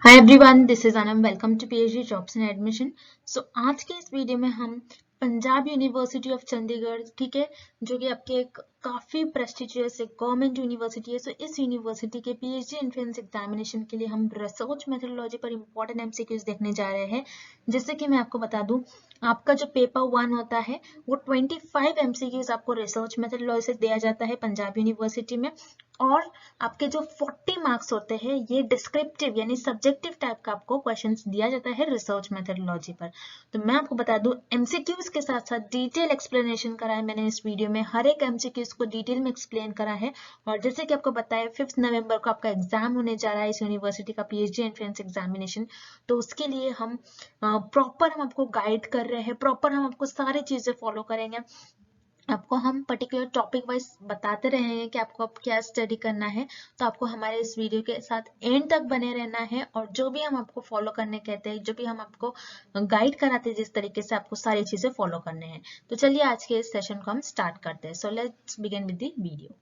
Hi everyone, this is Anam. Welcome to PhD jobs and admission. So आज के इस video में हम पंजाब यूनिवर्सिटी ऑफ चंडीगढ़, ठीक है, जो कि आपके एक काफी प्रेस्टिजियस एक गवर्नमेंट यूनिवर्सिटी है। सो इस यूनिवर्सिटी के पीएचडी एंट्रेंस एग्जामिनेशन के लिए हम रिसर्च मेथोडोलॉजी पर इंपॉर्टेंट एमसीक्यूज देखने जा रहे हैं। जैसे कि मैं आपको बता दूं, आपका जो पेपर 1 होता है वो 25 एमसीक्यूज आपको रिसर्च मेथोडोलॉजी से दिया जाता है पंजाब यूनिवर्सिटी में, और आपके जो 40 मार्क्स होते हैं ये डिस्क्रिप्टिव यानी सब्जेक्टिव टाइप का आपको क्वेश्चंस दिया जाता है रिसर्च मेथोडोलॉजी पर। तो मैं आपको बता दूं, एमसीक्यूज के साथ साथ डिटेल एक्सप्लेनेशन करा है मैंने इस वीडियो में, हर एक एमसीक्यूज को डिटेल में एक्सप्लेन करा है। और जैसे कि आपको बताया 5 नवंबर को आपका एग्जाम होने जा रहा है इस यूनिवर्सिटी का, पीएचडी एंट्रेंस एग्जामिनेशन। तो उसके लिए हम प्रॉपर हम आपको गाइड कर रहे हैं, प्रॉपर हम आपको सारी चीजें फॉलो करेंगे। आपको हम पर्टिकुलर टॉपिक वाइज बताते रहेंगे कि आपको अब क्या स्टडी करना है। तो आपको हमारे इस वीडियो के साथ एंड तक बने रहना है, और जो भी हम आपको फॉलो करने कहते हैं, जो भी हम आपको गाइड कराते हैं, जिस तरीके से आपको सारी चीजें फॉलो करने हैं। तो चलिए आज के इस सेशन को हम स्टार्ट करते हैं। So let's begin with the video.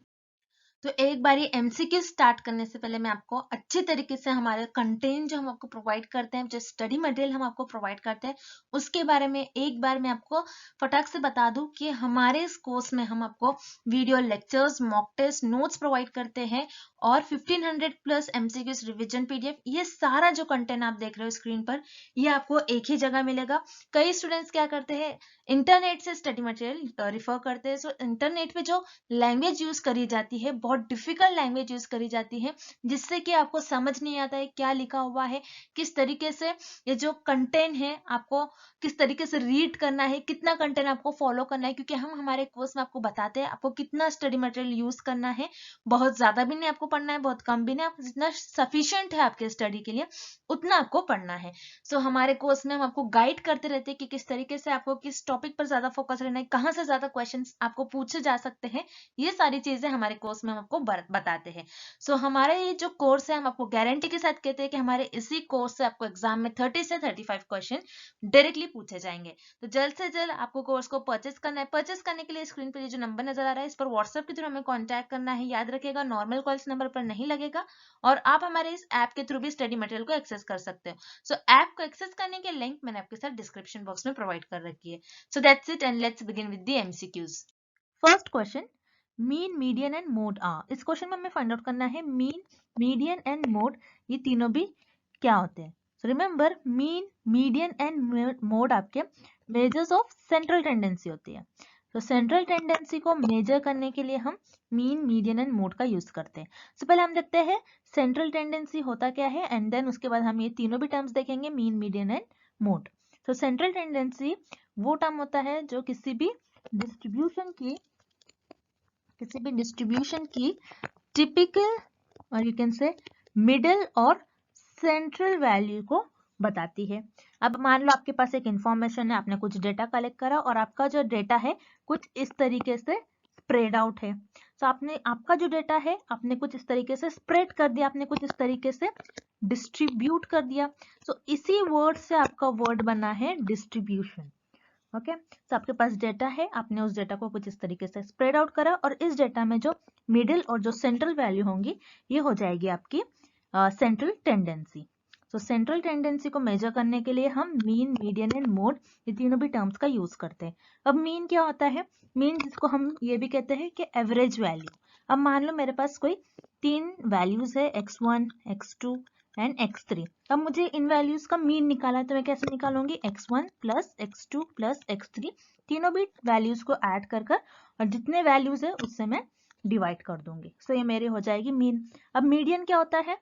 तो एक बारी एमसीक्यू स्टार्ट करने से पहले मैं आपको अच्छे तरीके से हमारे कंटेंट जो हम आपको प्रोवाइड करते हैं, जो स्टडी मटेरियल हम आपको प्रोवाइड करते हैं, उसके बारे में एक बार मैं आपको फटाक से बता दूं कि हमारे इस कोर्स में हम आपको video lectures, mock test, notes provide करते हैं, और 1500 प्लस एमसीक्यूज रिविजन पीडीएफ। ये सारा जो कंटेंट आप देख रहे हो स्क्रीन पर, ये आपको एक ही जगह मिलेगा। कई स्टूडेंट्स क्या करते हैं, इंटरनेट से स्टडी मटेरियल रिफर करते हैं। सो इंटरनेट पे जो लैंग्वेज यूज करी जाती है, बहुत डिफिकल्ट लैंग्वेज यूज करी जाती है, जिससे कि आपको समझ नहीं आता है क्या लिखा हुआ है, किस तरीके से ये जो कंटेंट है आपको किस तरीके से रीड करना है, कितना कंटेंट आपको फॉलो करना है। क्योंकि हम हमारे कोर्स में आपको बताते हैं आपको कितना स्टडी मटेरियल यूज करना है। बहुत ज्यादा भी नहीं आपको पढ़ना है, बहुत कम भी नहीं, आप जितना सफिशिएंट है आपके स्टडी के लिए उतना आपको पढ़ना है। सो हमारे कोर्स में हम आपको गाइड करते रहते हैं कि किस तरीके से आपको किस टॉपिक पर ज्यादा फोकस रहना है, कहाँ से ज्यादा क्वेश्चंस आपको पूछे जा सकते हैं। ये सारी चीजें हमारे कोर्स में हम आपको बताते हैं। सो हमारा ये जो कोर्स है, हम आपको गारंटी के साथ कहते हैं कि हमारे इसी कोर्स से आपको एग्जाम में 30 से 35 क्वेश्चन डायरेक्टली पूछे जाएंगे। तो जल्द से जल्द आपको कोर्स को परचेस करना है। परचेस करने के लिए स्क्रीन पर ये जो नंबर नजर आ रहा है, इस पर व्हाट्सएप के थ्रू हमें कॉन्टैक्ट करना है। याद रखिएगा, नॉर्मल कॉल इस नंबर पर नहीं लगेगा, और आप हमारे इस ऐप के थ्रू भी स्टडी मटेरियल को एक्सेस कर सकते हो। सो ऐप को एक्सेस करने के लिंक मैंने आपके साथ डिस्क्रिप्शन बॉक्स में प्रोवाइड कर रखी है। So that's it, and let's begin with the MCQs. First question, mean, median and mode. इस क्वेश्चन में हमें फाइंड आउट करना है मीन, मीडियन एंड मोड, ये तीनों भी क्या होते हैं। So remember, mean, median and mode आपके मेजर्स ऑफ सेंट्रल टेंडेंसी होती है। तो सेंट्रल टेंडेंसी को मेजर करने के लिए हम मीन, मीडियन एंड मोड का यूज करते हैं। सो पहले हम देखते हैं सेंट्रल टेंडेंसी होता क्या है, एंड देन उसके बाद हम ये तीनों भी टर्म्स देखेंगे, मीन, मीडियन एंड मोड। तो सेंट्रल टेंडेंसी वो टर्म होता है जो किसी भी डिस्ट्रीब्यूशन की टिपिकल, और यू कैन से मिडल और सेंट्रल वैल्यू को बताती है। अब मान लो आपके पास एक इंफॉर्मेशन है, आपने कुछ डेटा कलेक्ट करा, और आपका जो डेटा है कुछ इस तरीके से स्प्रेड आउट है। तो आपका जो डेटा है आपने कुछ इस तरीके से स्प्रेड कर दिया, आपने कुछ इस तरीके से डिस्ट्रीब्यूट कर दिया। तो इसी वर्ड से आपका वर्ड बना है डिस्ट्रीब्यूशन। ओके, तो आपके पास डेटा है, आपने उस डेटा को कुछ इस तरीके से स्प्रेड आउट करा, और इस डेटा में जो मिडिल और जो सेंट्रल वैल्यू होंगी ये हो जाएगी आपकी सेंट्रल टेंडेंसी। तो सेंट्रल टेंडेंसी को मेजर करने के लिए हम मीन, मीडियन एंड मोड, ये तीनों भी टर्म्स का यूज करते हैं। अब मीन क्या होता है, मीन जिसको हम ये भी कहते हैं कि एवरेज वैल्यू। अब मान लो मेरे पास कोई 3 वैल्यूज है, x1, x2 एंड x3। अब मुझे इन वैल्यूज का मीन निकाला है, तो मैं कैसे निकालूंगी, x1 plus x2 plus x3, तीनों भी वैल्यूज को ऐड कर और जितने वैल्यूज है उससे मैं डिवाइड कर दूंगी। सो ये मेरी हो जाएगी मीन। अब मीडियन क्या होता है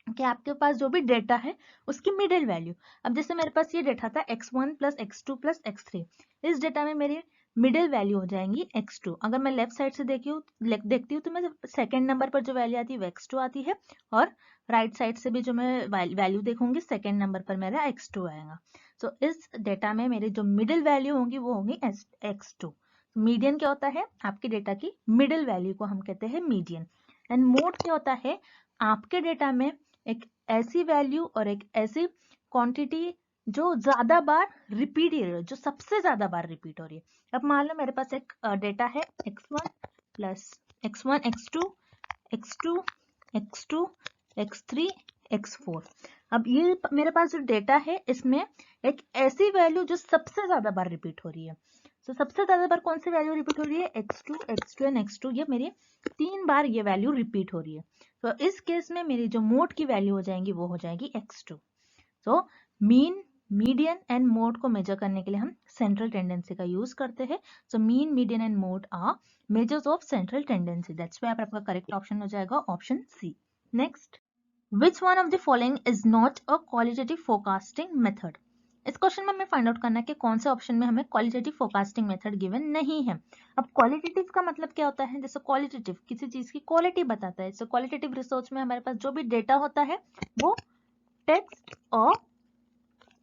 कि आपके पास जो भी डेटा है उसकी मिडिल वैल्यू। अब जैसे मेरे पास ये डेटा था x1 plus x2 plus x3, इस डेटा में मेरी मिडिल वैल्यू हो जाएंगी x2। अगर मैं लेफ्ट साइड से देखती हूँ तो मैं सेकंड नंबर पर जो वैल्यू आती है वो x2 आती है, और राइट साइड से भी जो मैं वैल्यू देखूंगी सेकंड नंबर पर मेरा x2 आएगा। तो इस डेटा में मेरी जो मिडिल वैल्यू होंगी वो होंगी x2। मीडियन क्या होता है, आपके डेटा की मिडिल वैल्यू को हम कहते हैं मीडियन। एंड मोड क्या होता है, आपके डेटा में एक ऐसी वैल्यू और एक ऐसी क्वांटिटी जो ज्यादा बार रिपीट हो रही है, जो सबसे ज्यादा बार रिपीट हो रही है। अब मान लो मेरे पास एक डेटा है x1 plus x1, x2, x2, x2, x3, x4। अब ये मेरे पास जो डेटा है इसमें एक ऐसी वैल्यू जो सबसे ज्यादा बार रिपीट हो रही है, तो सबसे ज्यादा बार कौन सी वैल्यू रिपीट हो रही है, x2 x2 एंड x2, ये मेरी 3 बार ये वैल्यू रिपीट हो रही है। तो इस केस में मेरी जो मोड की वैल्यू हो जाएंगी वो हो जाएगी x2। तो मीन, मीडियन एंड मोड को मेजर करने के लिए हम सेंट्रल टेंडेंसी का यूज करते हैं। So mean, median and mode are measures of central tendency. That's why आपका करेक्ट ऑप्शन हो जाएगा option C. Next, which one of the following is not a qualitative forecasting method? इस question में हमें find out करना है कि कौन से ऑप्शन में हमें क्वालिटेटिव फोरकास्टिंग मेथड गिवन नहीं है। अब क्वालिटेटिव का मतलब क्या होता है, जैसे क्वालिटेटिव किसी चीज की क्वालिटी बताता है। जैसे क्वालिटेटिव रिसर्च में हमारे पास जो भी डेटा होता है वो टेक्स्ट और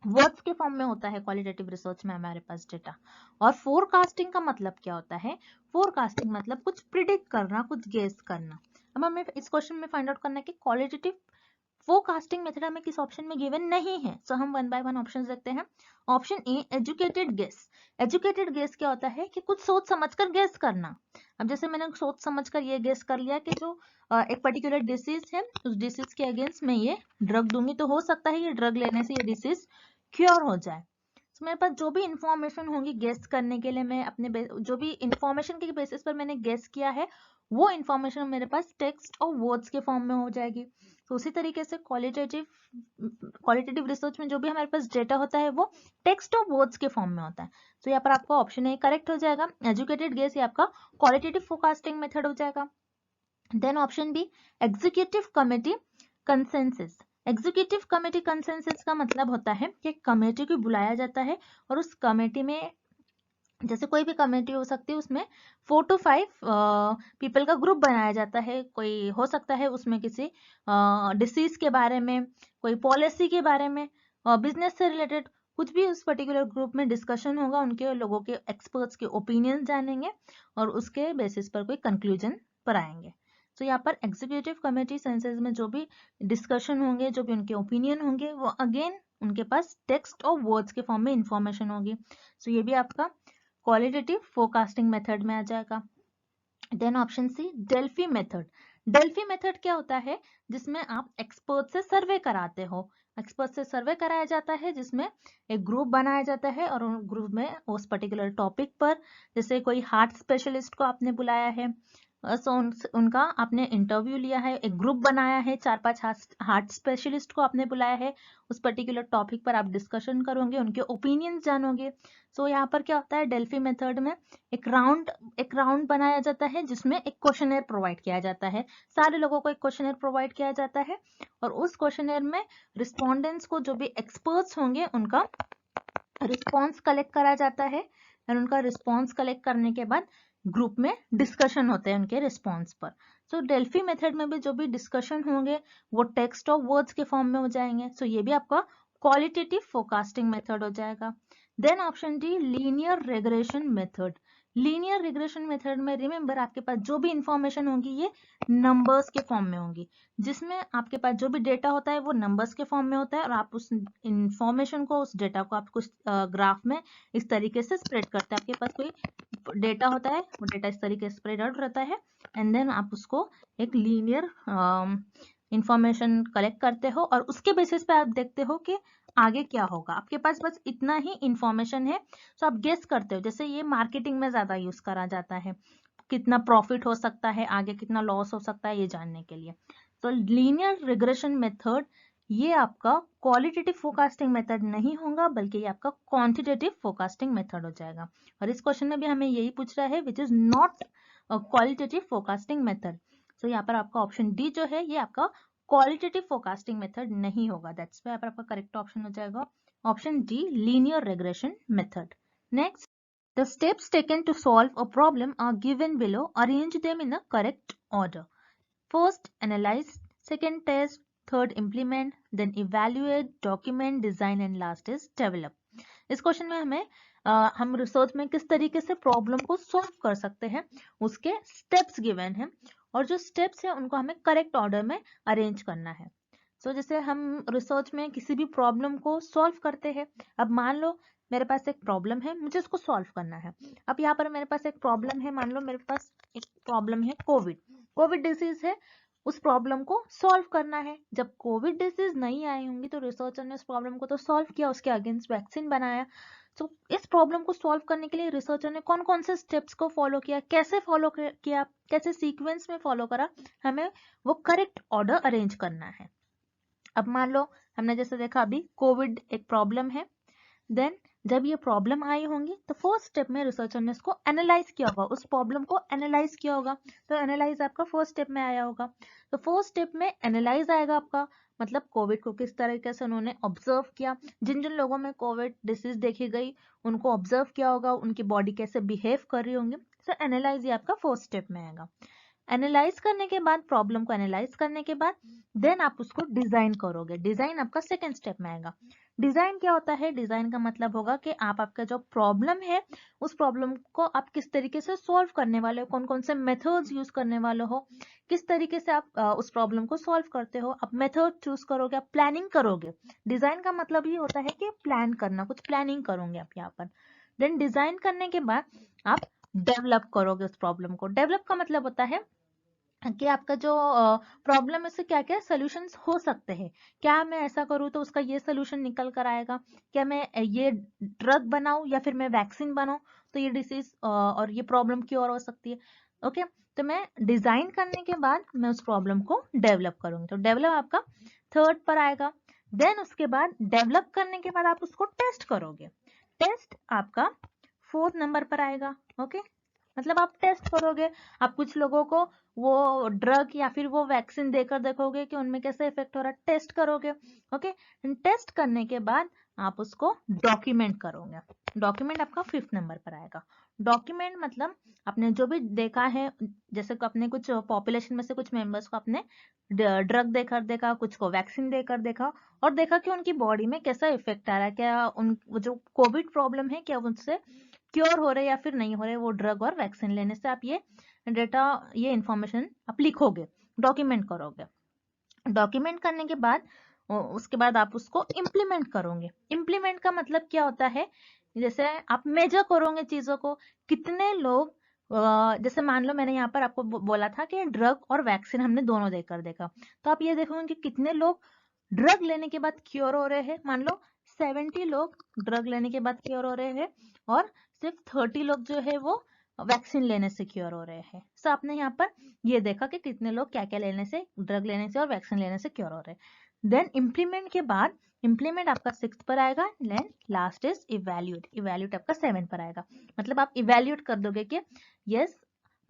वर्ड्स के फॉर्म में होता है। क्वालिटेटिव रिसर्च में हमारे पास डेटा। और फोरकास्टिंग का मतलब क्या होता है, फोरकास्टिंग मतलब कुछ प्रिडिक्ट करना, कुछ गेस करना। अब हमें इस क्वेश्चन में फाइंड आउट करना है कि क्वालिटेटिव फोरकास्टिंग मेथड हमें किस ऑप्शन में गिवन नहीं है। सो हम वन बाय वन ऑप्शंस देखते हैं। Option A, educated guess. Educated guess क्या होता है कि कुछ सोच समझकर गेस करना। अब जैसे मैंने सोच समझकर ये गेस कर लिया कि जो एक पर्टिकुलर डिसीज है, उस डिसीज के अगेंस्ट मैं ये ड्रग दूंगी तो हो सकता है ये ड्रग लेने से ये डिसीज क्योर हो जाए। तो मेरे पास जो भी इंफॉर्मेशन होंगी गेस करने के लिए, मैं अपने जो भी इंफॉर्मेशन के बेसिस पर मैंने गेस किया है वो इंफॉर्मेशन मेरे पास टेक्स्ट और वर्ड्स के फॉर्म में हो जाएगी। तो उसी तरीके से क्वालिटेटिव रिसर्च में जो भी हमारे पास डेटा होता है वो टेक्स्ट और वर्ड्स के फॉर्म में होता है। तो यहाँ पर आपका ऑप्शन ए करेक्ट हो जाएगा। एजुकेटेड गेस ये आपका क्वालिटेटिव फोरकास्टिंग मेथड हो जाएगा। Then option B, executive committee consensus. Executive committee consensus का मतलब होता है कि कमेटी को बुलाया जाता है और उस कमेटी में, जैसे कोई भी कमेटी हो सकती है, उसमें 4 to 5 पीपल का ग्रुप बनाया जाता है। कोई हो सकता है उसमें किसी डिसीज के बारे में, कोई पॉलिसी के बारे में, बिजनेस से रिलेटेड कुछ भी उस पर्टिकुलर ग्रुप में डिस्कशन होगा, उनके लोगों के एक्सपर्ट्स के ओपिनियन जानेंगे और उसके बेसिस पर कोई कंक्लूजन पर आएंगे। तो यहाँ पर एग्जीक्यूटिव कमेटी सेंसेस में जो भी डिस्कशन होंगे, जो भी उनके ओपिनियन होंगे, वो अगेन उनके पास टेक्स्ट और वर्ड्स के फॉर्म में इंफॉर्मेशन होगी। तो ये भी आपका क्वालिटेटिव फोरकास्टिंग मेथड में आ जाएगा। Then option C, Delphi method. Delphi method क्या होता है, जिसमें आप एक्सपर्ट से सर्वे कराते हो। एक्सपर्ट से सर्वे कराया जाता है जिसमें एक ग्रुप बनाया जाता है और उन ग्रुप में उस पर्टिकुलर टॉपिक पर, जैसे कोई हार्ट स्पेशलिस्ट को आपने बुलाया है, सो उनका आपने इंटरव्यू लिया है, एक ग्रुप बनाया है, 4-5 हार्ट स्पेशलिस्ट को आपने बुलाया है, उस पर्टिकुलर टॉपिक पर आप डिस्कशन करोगे, उनके ओपिनियंस जानोगे। सो यहाँ पर क्या होता है, डेल्फी मेथड में एक राउंड बनाया जाता है जिसमें एक क्वेश्चनर प्रोवाइड किया जाता है। सारे लोगों को एक क्वेश्चनर प्रोवाइड किया जाता है और उस क्वेश्चनर में रिस्पोंडेंट्स को, जो भी एक्सपर्ट्स होंगे, उनका रिस्पॉन्स कलेक्ट करा जाता है और उनका रिस्पॉन्स कलेक्ट करने के बाद ग्रुप में डिस्कशन होते हैं उनके रिस्पॉन्स पर। सो डेल्फी मेथड में भी जो भी डिस्कशन होंगे वो टेक्स्ट और वर्ड्स के फॉर्म में हो जाएंगे। सो ये भी आपका क्वालिटेटिव फोरकास्टिंग मेथड हो जाएगा। Then option D, linear regression method. Linear regression method में रिमेंबर आपके पास जो भी इंफॉर्मेशन होगी ये नंबर्स के फॉर्म में होंगी, जिसमें आपके पास जो भी डेटा होता है वो नंबर्स के फॉर्म में होता है और आप उस इंफॉर्मेशन को, उस डेटा को आप कुछ ग्राफ में इस तरीके से स्प्रेड करते हैं। आपके पास कोई डेटा होता है, वो डेटा इस तरीके से स्प्रेड आउट रहता है एंड देन आप उसको एक लीनियर इंफॉर्मेशन कलेक्ट करते हो और उसके बेसिस पे आप देखते हो कि आगे क्या होगा। आपके पास बस इतना ही इंफॉर्मेशन है तो आप गेस करते हो। जैसे ये मार्केटिंग में ज्यादा यूज करा जाता है, कितना प्रॉफिट हो सकता है, आगे कितना लॉस हो सकता है, ये जानने के लिए। तो लीनियर रिग्रेशन मेथड ये आपका क्वालिटेटिव फोरकास्टिंग मेथड नहीं होगा, बल्कि ये आपका क्वांटिटेटिव फोरकास्टिंग मेथड हो जाएगा। और इस क्वेश्चन में भी हमें यही पूछ रहा है, which is not qualitative forecasting method. तो यहाँ पर आपका ऑप्शन डी जो है ये आपका क्वालिटेटिव फोरकास्टिंग मेथड नहीं होगा। दैट्स व्हाई आपका करेक्ट ऑप्शन हो जाएगा option D, linear regression method. Next, the steps taken to solve a problem are given below. Arrange them in a correct order. First, analyze. Second, test. Third, implement. Then evaluate, document, design and last is develop. इस question में हमें हम research में किस तरीके से problem को solve कर सकते हैं उसके स्टेप्स गिवन हैं और जो स्टेप्स हैं उनको हमें करेक्ट ऑर्डर में अरेंज करना है। सो जैसे हम रिसर्च में किसी भी प्रॉब्लम को सॉल्व करते हैं, अब मान लो मेरे पास एक प्रॉब्लम है, मुझे उसको सॉल्व करना है। अब यहाँ पर मेरे पास एक प्रॉब्लम है, मान लो मेरे पास एक प्रॉब्लम है कोविड डिसीज है, उस प्रॉब्लम को सॉल्व करना है। जब कोविड डिसीज नहीं आई होंगी तो रिसर्चर ने उस प्रॉब्लम को तो सॉल्व किया, उसके अगेंस्ट वैक्सीन बनाया। तो इस प्रॉब्लम को सॉल्व करने के लिए रिसर्चर ने कौन कौन से स्टेप्स को फॉलो किया, कैसे फॉलो किया, कैसे सीक्वेंस में फॉलो करा, हमें वो करेक्ट ऑर्डर अरेंज करना है। अब मान लो हमने जैसे देखा अभी कोविड एक प्रॉब्लम है, देन जब ये प्रॉब्लम आई होंगी तो फर्स्ट स्टेप में रिसर्चर ने इसको एनालाइज किया होगा, उस प्रॉब्लम को एनालाइज किया होगा। तो एनालाइज आपका फर्स्ट स्टेप में आया होगा। तो फर्स्ट स्टेप में एनालाइज आएगा आपका, मतलब कोविड को किस तरीके से उन्होंने ऑब्जर्व किया, जिन जिन लोगों में कोविड डिसीज देखी गई उनको ऑब्जर्व किया होगा, उनकी बॉडी कैसे बिहेव कर रही होंगी। तो एनालाइज ये आपका फर्स्ट स्टेप में आएगा। एनालाइज करने के बाद, प्रॉब्लम को एनालाइज करने के बाद देन आप उसको डिजाइन करोगे। डिजाइन आपका सेकंड स्टेप में आएगा। डिजाइन क्या होता है? डिजाइन का मतलब होगा कि आप आपका जो प्रॉब्लम है उस प्रॉब्लम को आप किस तरीके से सॉल्व करने वाले हो, कौन कौन से मेथड्स यूज करने वाले हो, किस तरीके से आप उस प्रॉब्लम को सॉल्व करते हो। आप मेथड चूज करोगे, आप प्लानिंग करोगे। डिजाइन का मतलब ये होता है कि प्लान करना, कुछ प्लानिंग करोगे आप यहाँ पर। देन डिजाइन करने के बाद आप डेवलप करोगे उस प्रॉब्लम को। डेवलप का मतलब होता है कि आपका जो प्रॉब्लम है उससे क्या क्या सोल्यूशंस हो सकते हैं। क्या मैं ऐसा करूँ तो उसका ये सोल्यूशन निकल कर आएगा, क्या मैं ये ड्रग बनाऊं या फिर मैं वैक्सीन बनाऊं तो ये डिसीज और ये प्रॉब्लम क्योर हो सकती है। ओके, तो मैं डिजाइन करने के बाद मैं उस प्रॉब्लम को डेवलप करूंगी। तो डेवलप आपका थर्ड पर आएगा। देन उसके बाद डेवलप करने के बाद आप उसको टेस्ट करोगे। टेस्ट आपका फोर्थ नंबर पर आएगा। ओके, मतलब आप टेस्ट करोगे, आप कुछ लोगों को वो ड्रग या फिर वो वैक्सीन देकर देखोगे कि उनमें कैसे इफेक्ट हो रहा है, टेस्ट करोगे। ओके, टेस्ट करने के बाद आप उसको डॉक्यूमेंट करोगे। डॉक्यूमेंट आपका फिफ्थ नंबर पर आएगा। डॉक्यूमेंट मतलब आपने जो भी देखा है, जैसे कि अपने कुछ पॉपुलेशन में से कुछ मेंबर्स को आपने ड्रग देकर देखा, कुछ को वैक्सीन देकर देखा और देखा कि उनकी बॉडी में कैसा इफेक्ट आ रहा है, क्या उन वो जो कोविड प्रॉब्लम है क्या उनसे क्योर हो रहे या फिर नहीं हो रहे वो ड्रग और वैक्सीन लेने से। आप ये डेटा, ये इंफॉर्मेशन आप लिखोगे, डॉक्यूमेंट करोगे। डॉक्यूमेंट करने के बाद उसके बाद आप उसको इम्प्लीमेंट करोगे। इम्प्लीमेंट का मतलब क्या होता है? जैसे आप मेजर करोगे चीजों को, कितने लोग जैसे मान लो मैंने यहाँ पर आपको बोला था कि ड्रग और वैक्सीन हमने दोनों देकर देखा, तो आप ये देखोगे कि कितने लोग ड्रग लेने के बाद क्योर हो रहे हैं। मान लो 70 लोग ड्रग लेने के बाद क्योर हो रहे हैं और सिर्फ 30 लोग जो है वो वैक्सीन लेने से क्योर हो रहे हैं। सो आपने यहाँ पर ये देखा कि कितने लोग क्या क्या लेने से, ड्रग लेने से और वैक्सीन लेने से क्योर हो रहे हैं। देन इम्प्लीमेंट के बाद, इम्प्लीमेंट आपका 6 पर आएगा। Then last is evaluate. Evaluate आपका 7 पर आएगा। मतलब आप इवेल्यूएट कर दोगे कि यस,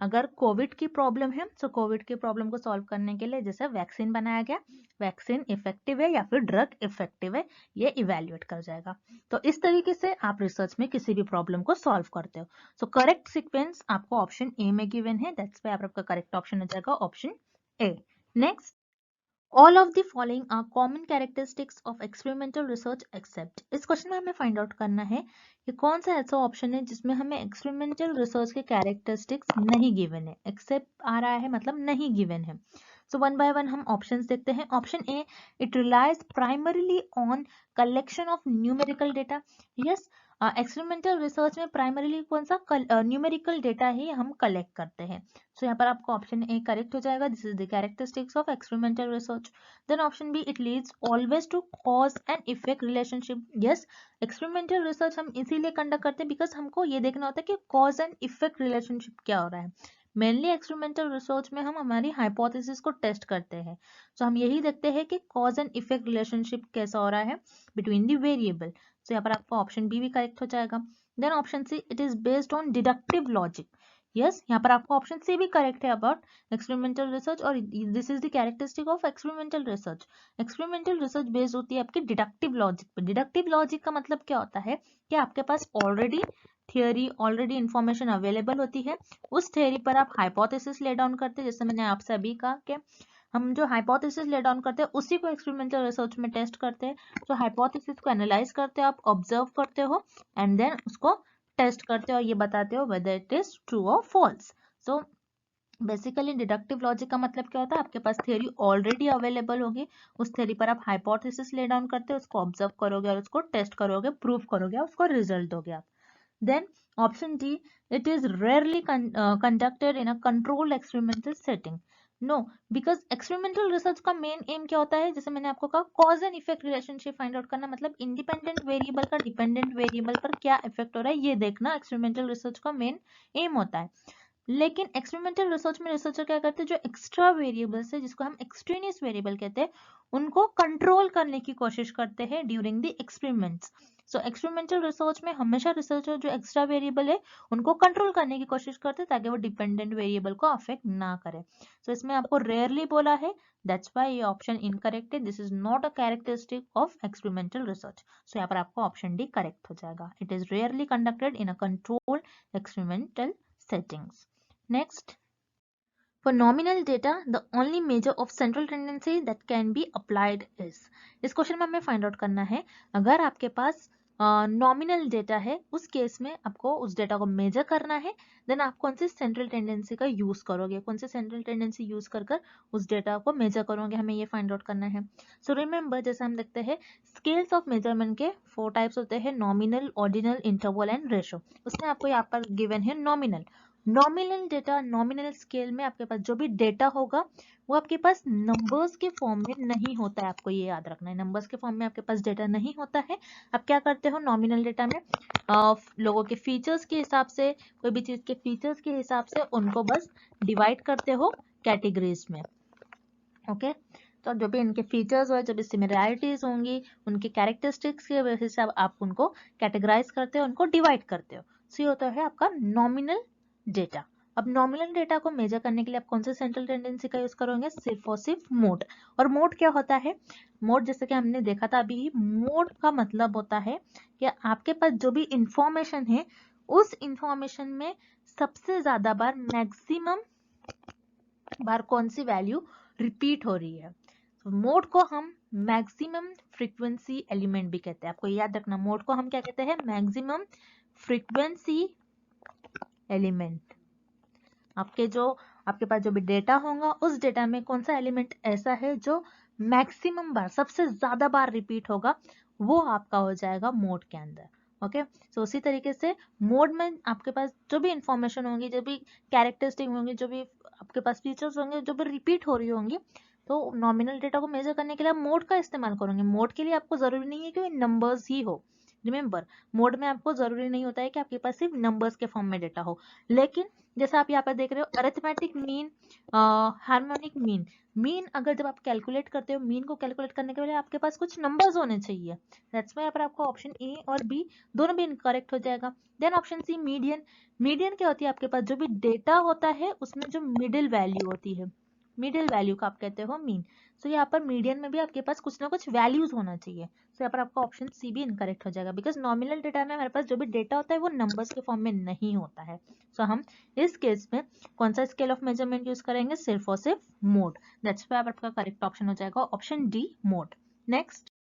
अगर कोविड की प्रॉब्लम है तो कोविड की प्रॉब्लम को सॉल्व करने के लिए जैसे वैक्सीन बनाया गया, वैक्सीन इफेक्टिव है या फिर ड्रग इफेक्टिव है, ये इवेल्यूएट कर जाएगा। तो इस तरीके से आप रिसर्च में किसी भी प्रॉब्लम को सॉल्व करते हो। सो करेक्ट सीक्वेंस आपको ऑप्शन ए में गिवन है, दैट्स व्हाई आपका करेक्ट ऑप्शन हो जाएगा option A. Next, all of the following are common characteristics of experimental research except। इस क्वेश्चन में हमें फाइंड आउट करना है कि कौन सा ऐसा ऑप्शन है जिसमें हमें एक्सपेरिमेंटल रिसर्च के कैरेक्टरिस्टिक्स नहीं गिवन है। एक्सेप्ट आ रहा है मतलब नहीं गिवन है। सो वन बाय वन हम ऑप्शंस देखते हैं। Option A, it relies primarily on collection of numerical data. Yes, experimental research में प्राइमरीली कौन सा न्यूमेरिकल डेटा ही हम कलेक्ट करते हैं। सो यहाँ पर आपका ऑप्शन ए करेक्ट हो जाएगा। This is the characteristics of experimental research. Then option B, it leads always to cause and effect relationship. Yes, experimental research हम इसीलिए कंडक्ट करते हैं बिकॉज हमको ये देखना होता है कि कॉज एंड इफेक्ट रिलेशनशिप क्या हो रहा है। मेनली एक्सपेरिमेंटल रिसर्च में हम हमारी हाइपोथेसिस को टेस्ट करते हैं, तो हम यही देखते हैं कि कॉज एंड इफेक्ट रिलेशनशिप कैसा हो रहा है बिटवीन द वेरिएबल। तो यहाँ पर आपका ऑप्शन बी भी करेक्ट हो जाएगा। Then option C, it is based on deductive logic. Yes, यहाँ पर आपका ऑप्शन सी भी करेक्ट है अबाउट एक्सपेरिमेंटल रिसर्च, और this is the characteristic of experimental research. Experimental research based होती है आपकी डिडक्टिव लॉजिक पर। डिडक्टिव लॉजिक का मतलब क्या होता है कि आपके पास already theory, already information available होती है, उस थियोरी पर आप हाइपोथेसिस ले डाउन करते हैं। जैसे मैंने आपसे अभी कहा कि हम जो हाइपोथेसिस ले डाउन करते हैं उसी को एक्सपेरिमेंटल रिसर्च में टेस्ट करते हैं। तो हाइपोथेसिस को एनालाइज करते हो, आप ऑब्जर्व करते हो एंड देन उसको टेस्ट करते हो और ये बताते हो वेदर इट इज ट्रू और false. So basically deductive logic का मतलब क्या होता है? आपके पास थियोरी ऑलरेडी अवेलेबल होगी, उस थियोरी पर आप हाइपोथेसिस ले डाउन करते हो, उसको ऑब्जर्व करोगे और उसको टेस्ट करोगे, प्रूव करोगे, उसको रिजल्ट दोगे आप। Then option D, it is rarely conducted in a controlled experimental setting. No, because experimental research का मेन एम क्या होता है, जैसे मैंने आपको कहा cause and effect relationship find out करना, मतलब इंडिपेंडेंट वेरिएबल का डिपेंडेंट वेरिएबल पर क्या इफेक्ट हो रहा है ये देखना एक्सपेरिमेंटल रिसर्च का मेन एम होता है। लेकिन एक्सपेरिमेंटल रिसर्च में रिसर्चर क्या करते हैं, जो एक्स्ट्रा वेरिएबल्स है जिसको हम एक्सट्रेनियस वेरिएबल कहते हैं, उनको कंट्रोल करने की कोशिश करते हैं during the experiments. So experimental research में हमेशा रिसर्चर जो एक्स्ट्रा वेरिएबल है उनको कंट्रोल करने की कोशिश करते हैं ताकि वो डिपेंडेंट वेरिएबल को अफेक्ट ना करे। सो इसमें आपको रेयरली बोला है, दैट्स व्हाई ये ऑप्शन इनकरेक्ट है, this is not a characteristic of experimental research. So यहाँ पर आपको ऑप्शन डी करेक्ट हो जाएगा, it is rarely conducted in a controlled experimental settings. Next, for nominal data, the only measure of central tendency that can be applied is. इस question में हमें find out करना है, अगर आपके पास नॉमिनल डेटा है उस केस में आपको उस डेटा को मेजर करना है, देन आप कौन सी सेंट्रल टेंडेंसी का यूज करोगे, कौन सी सेंट्रल टेंडेंसी यूज कर कर उस डेटा को मेजर करोगे, हमें ये फाइंड आउट करना है। सो रिमेंबर, जैसे हम देखते हैं स्केल्स ऑफ मेजरमेंट के 4 टाइप्स होते हैं, nominal, ordinal, interval and ratio. उसमें आपको यहाँ पर गिवन है nominal. Nominal data, nominal scale में आपके पास जो भी डेटा होगा वो आपके पास नंबर्स के फॉर्म में नहीं होता है, आपको ये याद रखना है, नंबर्स के फॉर्म में आपके पास डेटा नहीं होता है। आप क्या करते हो नॉमिनल डेटा में, लोगों के फीचर्स के हिसाब से, कोई भी चीज के फीचर्स के हिसाब से उनको बस डिवाइड करते हो कैटेगरीज में। ओके, तो जो भी इनके फीचर्स हो, जो भी सिमिलरिटीज होंगी, उनके कैरेक्टरिस्टिक्स के बेसिस से आप उनको कैटेगराइज करते हो, उनको डिवाइड करते हो। सो ये होता है आपका नॉमिनल डेटा। अब नॉमिनल डेटा को मेजर करने के लिए आप कौन से सेंट्रल टेंडेंसी का यूज करोगे, सिर्फ और सिर्फ मोड। और मोड क्या होता है, मोड जैसे कि हमने देखा था अभी, मोड का मतलब होता है कि आपके पास जो भी इंफॉर्मेशन है उस इंफॉर्मेशन में सबसे ज्यादा बार, मैक्सिमम बार कौन सी वैल्यू रिपीट हो रही है। मोड को हम मैक्सिमम फ्रीक्वेंसी एलिमेंट भी कहते हैं, आपको याद रखना, मोड को हम क्या कहते हैं, मैक्सिमम फ्रीक्वेंसी एलिमेंट। आपके पास जो भी डेटा होगा उस डेटा में कौन सा एलिमेंट ऐसा है जो मैक्सिमम बार, सबसे ज्यादा बार रिपीट होगा, वो आपका हो जाएगा मोड के अंदर। ओके, सो उसी तरीके से मोड में आपके पास जो भी इंफॉर्मेशन होंगी, जो भी कैरेक्टरिस्टिक होंगी, जो भी आपके पास फीचर्स होंगे, जो भी रिपीट हो रही होंगी, तो नॉमिनल डेटा को मेजर करने के लिए आप मोड का इस्तेमाल करोगे। मोड के लिए आपको जरूरी नहीं है कि नंबर्स ही हो, रिमेंबर, मोड में आपको जरूरी नहीं होता है कि आपके पास सिर्फ नंबर्स के फॉर्म में डेटा हो। लेकिन जैसे आप यहाँ पर देख रहे हो, arithmetic mean, harmonic mean, mean अगर जब आप कैलकुलेट करते हो, मीन को कैलकुलेट करने के लिए आपके पास कुछ नंबर्स होने चाहिए, दैट्स व्हाई यहाँ पर आपको ऑप्शन ए और बी दोनों भी इनकरेक्ट हो जाएगा। Then option C, median. Median क्या होती है, आपके पास जो भी डेटा होता है उसमें जो मिडिल वैल्यू होती है, मिडिल वैल्यू का आप कहते हो मीन। सो यहाँ पर मीडियन में भी आपके पास कुछ ना कुछ वैल्यूज होना चाहिए। सो यहाँ पर आपका ऑप्शन सी भी इनकरेक्ट हो जाएगा, बिकॉज नॉमिनल डेटा में हमारे पास जो भी डेटा होता है वो नंबर्स के फॉर्म में नहीं होता है। सो हम इस केस में कौन सा स्केल ऑफ मेजरमेंट यूज करेंगे, सिर्फ और सिर्फ मोड। दैट्स व्हाई आपका करेक्ट ऑप्शन हो जाएगा option D, mode. Next,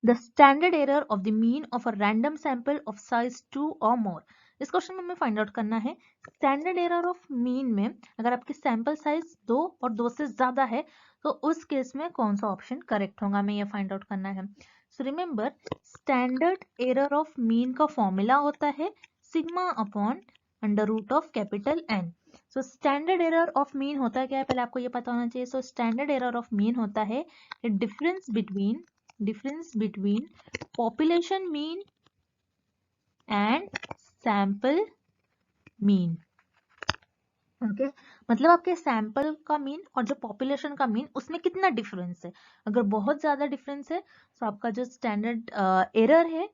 the standard error of the mean of a random sample of size 2 और मोर। इस क्वेश्चन में हमें फाइंड आउट करना है स्टैंडर्ड एरर ऑफ मीन में, अगर आपकी सैंपल साइज 2 और 2 से ज्यादा है तो उस केस में कौन सा ऑप्शन करेक्ट होगा, हमें ये फाइंड आउट करना है। So remember, standard error of mean का फॉर्मूला होता है sigma upon under root of capital N. So standard error of mean होता है क्या है, पहले आपको ये पता होना चाहिए। सो स्टैंडर्ड एरर ऑफ मीन होता है difference between population mean and sample mean। Okay, मतलब आपके सैंपल का मीन और जो पॉपुलेशन का मीन उसमें कितना डिफरेंस है। अगर बहुत ज्यादा डिफरेंस है तो आपका जो स्टैंडर्ड एरर है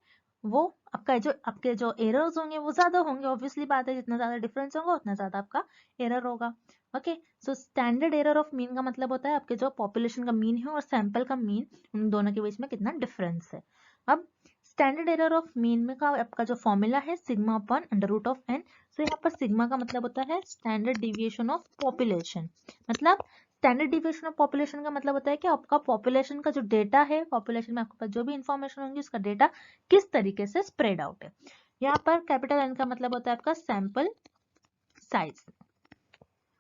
वो आपके जो एरर्स होंगे वो ज्यादा होंगे, ऑब्वियसली बात है, जितना ज्यादा डिफरेंस होगा उतना ज्यादा आपका एरर होगा। Okay, so standard error of mean का मतलब होता है आपके जो पॉपुलेशन का मीन है और सैंपल का मीन, उन दोनों के बीच में कितना डिफरेंस है। अब स्टैंडर्ड एरर ऑफ मीन में का आपका जो फॉर्मूला है sigma upon under root of N. तो यहाँ पर सिग्मा का मतलब होता है स्टैंडर्ड डिविएशन ऑफ पॉपुलेशन, मतलब स्टैंडर्ड डिविएशन ऑफ पॉपुलेशन का मतलब होता है कि आपका पॉपुलेशन का जो डेटा है, पॉपुलेशन में आपके पास जो भी इंफॉर्मेशन होंगी उसका डेटा किस तरीके से स्प्रेड आउट है। यहाँ पर कैपिटल एन का मतलब होता है आपका सैंपल साइज।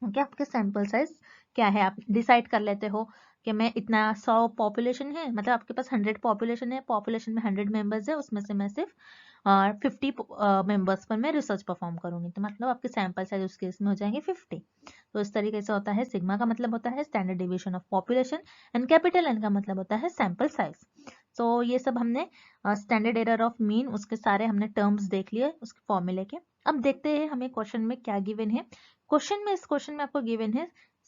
ओके, आपके सैंपल साइज क्या है आप डिसाइड कर लेते हो कि मैं इतना 100 पॉपुलेशन है, मतलब आपके पास 100 पॉपुलेशन है, पॉपुलेशन में 100 मेंबर्स है, उसमें से मैं सिर्फ 50 मेंबर्स पर मैं रिसर्च परफॉर्म करूंगी, तो मतलब आपके सैंपल साइज उस केस में हो जाएंगे 50। तो इस तरीके से होता है। सिग्मा का मतलब होता है standard deviation of population and capital N का मतलब होता है सैंपल साइज। तो ये सब हमने स्टैंडर्ड एरर ऑफ मीन, उसके सारे हमने टर्म्स देख लिए उसके फॉर्मूले के। अब देखते हैं हमें क्वेश्चन में क्या गिवन है। इस क्वेश्चन में आपको गिवन है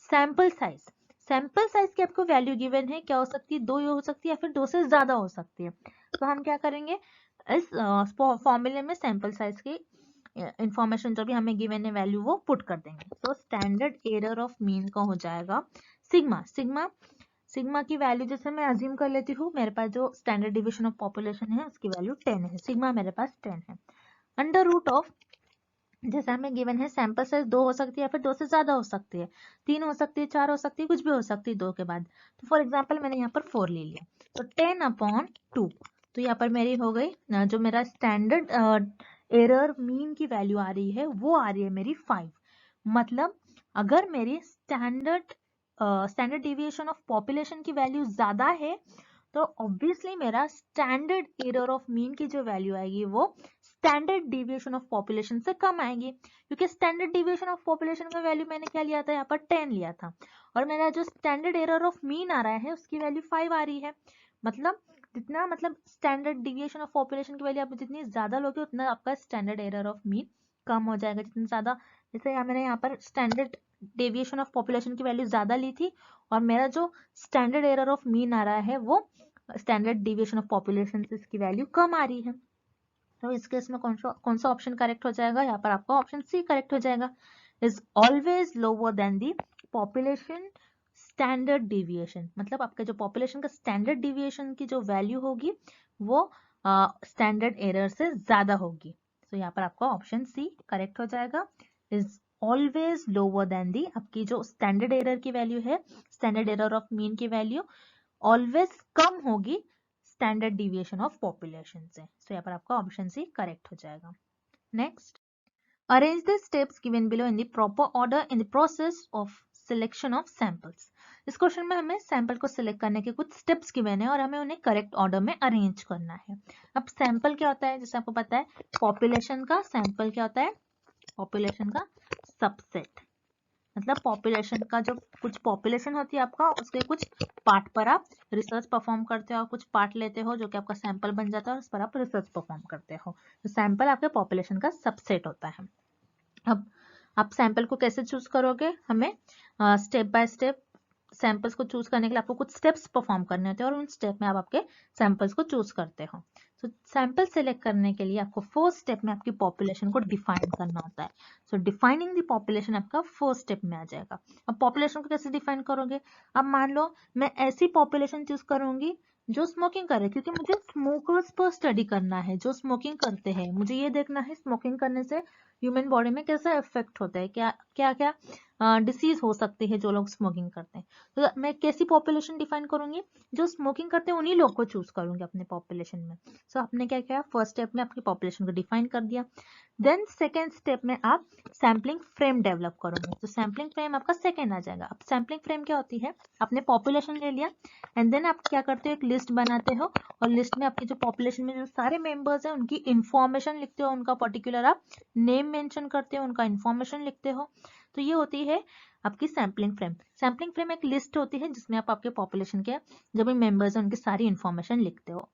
सैंपल साइज। सैंपल साइज की आपको वैल्यू गिवन है, क्या हो सकती है, 2 हो सकती है या फिर 2 से ज्यादा हो सकती है। तो हम क्या करेंगे, इस फॉर्मूले में सैंपल साइज की इंफॉर्मेशन जो भी हमें गिवन है वैल्यू वो पुट कर देंगे। तो स्टैंडर्ड एरर ऑफ मीन का हो जाएगा सिग्मा। सिग्मा की वैल्यू जैसे मैं अज्यूम कर लेती हूँ, मेरे पास जो स्टैंडर्ड डिविजन ऑफ पॉपुलेशन है उसकी वैल्यू 10 है, सिग्मा मेरे पास 10 है। अंडर रूट ऑफ, जैसे हमें गिवन है सैंपल साइज 2 हो सकती है या फिर 2 से ज्यादा हो सकती है, 3 हो सकती है, 4 हो सकती है, कुछ भी हो सकती है 2 के बाद। तो फॉर एग्जाम्पल मैंने यहाँ पर 4 ले लिया, तो 10/2। तो यहाँ पर मेरी हो गई जो मेरा स्टैंडर्ड एरर मीन की वैल्यू आ रही है वो आ रही है मेरी 5। मतलब अगर मेरी स्टैंडर्ड डिविएशन ऑफ पॉपुलेशन की वैल्यू ज्यादा है तो ऑब्वियसली मेरा स्टैंडर्ड एरर ऑफ मीन की जो वैल्यू आएगी वो स्टैंडर्ड डिविएशन ऑफ पॉपुलेशन से कम आएगी, क्योंकि स्टैंडर्ड डिविएशन ऑफ पॉपुलेशन का वैल्यू मैंने क्या लिया था, यहाँ पर 10 लिया था, और मेरा जो स्टैंडर्ड एरर ऑफ मीन आ रहा है उसकी वैल्यू 5 आ रही है। मतलब स्टैंडर्ड डिविएशन ऑफ पॉपुलेशन की वैल्यू आप जितनी ज्यादा लोगे उतना आपका स्टैंडर्ड एरर ऑफ मीन कम हो जाएगा। जितना ज्यादा, जैसे मैंने यहाँ पर स्टैंडर्ड डेविएशन ऑफ पॉपुलेशन की वैल्यू ज्यादा ली थी और मेरा जो स्टैंडर्ड एरर ऑफ मीन आ रहा है वो स्टैंडर्ड डिविएशन ऑफ पॉपुलेशन से इसकी वैल्यू कम आ रही है। तो इस केस में कौन सा ऑप्शन करेक्ट हो जाएगा, यहाँ पर आपका ऑप्शन सी करेक्ट हो जाएगा, is always lower than the population standard deviation. मतलब आपका जो पॉपुलेशन का स्टैंडर्ड डिविएशन की जो वैल्यू होगी वो स्टैंडर्ड एरर से ज्यादा होगी। तो यहाँ पर आपका ऑप्शन सी करेक्ट हो जाएगा, इज ऑलवेज लोअर देन दी, आपकी जो स्टैंडर्ड एरर की वैल्यू है, स्टैंडर्ड एरर ऑफ मीन की वैल्यू ऑलवेज कम होगी स्टैंडर्ड डिविएशन ऑफ पॉपुलेशन से। तो यहाँ पर आपका ऑप्शन सी करेक्ट हो जाएगा। Next, arrange the steps given below in the proper order in the process of selection of samples. इस क्वेश्चन में हमें सैंपल को सिलेक्ट करने के कुछ स्टेप्स गिवन है और हमें उन्हें करेक्ट ऑर्डर में अरेंज करना है। अब सैंपल क्या होता है, जैसे आपको पता है पॉपुलेशन का सैंपल क्या होता है, पॉपुलेशन का सबसेट। मतलब पॉपुलेशन का जो कुछ पॉपुलेशन होती है आपका, उसके कुछ पार्ट पर आप रिसर्च परफॉर्म करते हो, कुछ पार्ट लेते हो जो कि आपका सैंपल बन जाता है और उस पर आप रिसर्च परफॉर्म करते हो। तो सैंपल आपके पॉपुलेशन का सबसेट होता है। अब आप सैंपल को कैसे चूज करोगे, हमें स्टेप बाय स्टेप सैंपल्स को चूज करने के लिए आपको कुछ स्टेप्स परफॉर्म करने होते हैं और उन स्टेप में आप आपके सैंपल्स को चूज करते हो। तो सैंपल सेलेक्ट करने के लिए आपको फर्स्ट स्टेप में आपकी पॉपुलेशन को डिफाइन करना होता है। सो डिफाइनिंग द पॉपुलेशन आपका फर्स्ट स्टेप में आ जाएगा। अब पॉपुलेशन को कैसे डिफाइन करोगे, अब मान लो मैं ऐसी पॉपुलेशन चूज करूंगी जो स्मोकिंग करे, क्योंकि मुझे स्मोकर्स पर स्टडी करना है जो स्मोकिंग करते हैं, मुझे ये देखना है स्मोकिंग करने से ह्यूमन बॉडी में कैसा इफेक्ट होता है, क्या क्या क्या डिसीज हो सकती है जो लोग स्मोकिंग करते हैं। तो मैं कैसी पॉपुलेशन डिफाइन करूंगी, जो स्मोकिंग करते हैं उन्हीं लोग को चूज करूंगी अपने पॉपुलेशन में। सो आपने क्या किया, फर्स्ट स्टेप में आपकी पॉपुलेशन को डिफाइन कर दिया। देन सेकेंड स्टेप में आप सैम्पलिंग फ्रेम डेवलप करोगे, तो सैम्पलिंग फ्रेम आपका सेकेंड आ जाएगा। अब सैम्पलिंग फ्रेम क्या होती है, आपने पॉपुलेशन ले लिया एंड देन आप क्या करते हो, एक लिस्ट बनाते हो और लिस्ट में आपकी जो पॉपुलेशन में जो सारे मेंबर्स हैं उनकी इंफॉर्मेशन लिखते हो, उनका पर्टिकुलर आप नेम मेंशन करते हो, उनका इंफॉर्मेशन लिखते हो। तो ये होती है आपकी सैम्पलिंग फ्रेम। सैम्पलिंग फ्रेम एक लिस्ट होती है जिसमें आप आपके पॉपुलेशन के जो भी मेंबर्स हैं उनकी सारी इंफॉर्मेशन लिखते हो।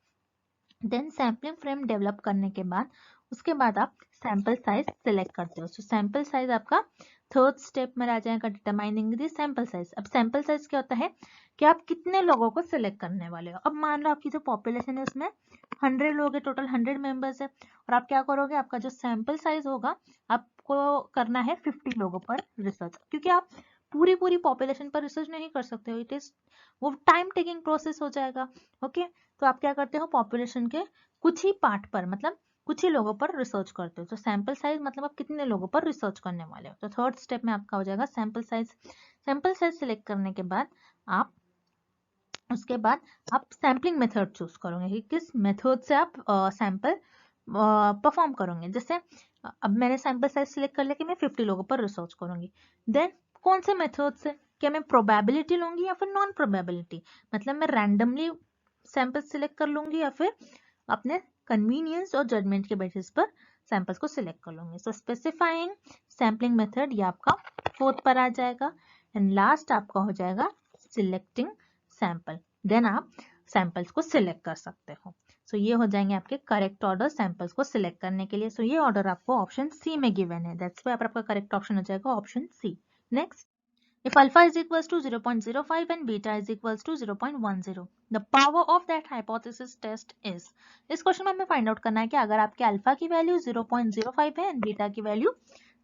देन सैम्पलिंग फ्रेम डेवलप करने के बाद उसके बाद आप सैंपल साइज सिलेक्ट करते हो। तो सैंपल साइज आपका थर्ड स्टेप में आ जाएगा, डिटरमाइनिंग द सैंपल साइज। अब सैंपल साइज क्या होता है कि आप कितने लोगों को सिलेक्ट करने वाले हो। अब मान लो आपकी जो पॉपुलेशन है उसमें 100 लोग है, टोटल 100 मेंबर्स है, और आप क्या करोगे, आपका जो सैंपल साइज होगा आपको करना है 50 लोगों पर रिसर्च, क्योंकि आप पूरी पॉपुलेशन पर रिसर्च नहीं कर सकते हो, इट इज वो टाइम टेकिंग प्रोसेस हो जाएगा। ओके, तो आप क्या करते हो, पॉपुलेशन के कुछ ही पार्ट पर, मतलब कुछ ही लोगों पर रिसर्च करते हो। तो सैंपल साइज मतलब आप कितने लोगों पर रिसर्च करने वाले हो। तो थर्ड स्टेप में आपका हो जाएगा sample size. Sample size select करने के बाद आप उसके बाद आप सैम्पलिंग मेथड चूज करोगे कि किस मेथड से आप सैंपल परफॉर्म करोगे। जैसे अब मैंने सैंपल साइज सिलेक्ट कर लिया कि मैं 50 लोगों पर रिसर्च करूंगी, देन कौन से मेथड से, क्या मैं प्रोबेबिलिटी लूंगी या फिर नॉन प्रोबेबिलिटी, मतलब मैं रैंडमली सैंपल सिलेक्ट कर लूंगी या फिर अपने कन्वीनियंस और जजमेंट के बेसिस पर सैंपल्स को सिलेक्ट कर लूंगी। सो स्पेसिफाइंग सैम्पलिंग मेथड ये आपका 4th पर आ जाएगा एंड लास्ट आपका हो जाएगा सिलेक्टिंग सैंपल। देन आप सैंपल्स को सिलेक्ट कर सकते हो। सो ये हो जाएंगे आपके करेक्ट ऑर्डर सैंपल्स को सिलेक्ट करने के लिए। सो ये ऑर्डर आपको ऑप्शन सी में गिवन है, दैट्स व्हाई आपका करेक्ट ऑप्शन हो जाएगा option C. Next, if alpha is equals to 0.05 and beta is equals to 0.10, the power of that hypothesis test is। इस क्वेश्चन में हमें फाइंड आउट करना है कि अगर आपके अल्फा की वैल्यू 0.05 है एंड बीटा की वैल्यू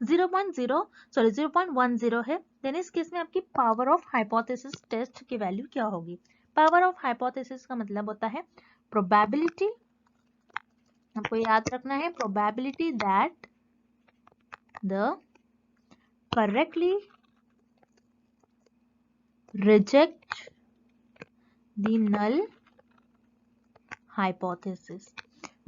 0.10 है, देन इस केस में आपकी पावर ऑफ हाइपोथेसिस टेस्ट की वैल्यू क्या होगी। पावर ऑफ हाइपोथेसिस का मतलब होता है प्रोबेबिलिटी, आपको याद रखना है, probability that the correctly reject the null hypothesis.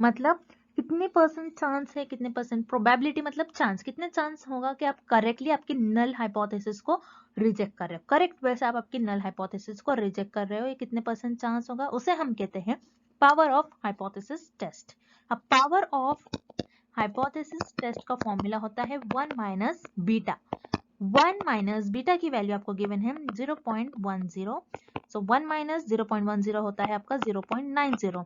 मतलब कितने परसेंट चांस है, कितने परसेंट प्रोबेबिलिटी मतलब चांस, कितने चांस होगा कि आप करेक्टली आपकी नल हाइपोथेसिस को रिजेक्ट कर रहे हो, करेक्ट वैसे आप आपकी नल हाइपोथेसिस को रिजेक्ट कर रहे हो, ये कितने परसेंट चांस होगा, उसे हम कहते हैं पावर ऑफ हाइपोथेसिस टेस्ट। अब पावर ऑफ हाइपोथेसिस टेस्ट का फॉर्मूला होता है 1 माइनस बीटा। 1 माइनस बीटा की वैल्यू आपको गिवन है 0.10, सो 1 माइनस 0.10 होता है आपका 0.90।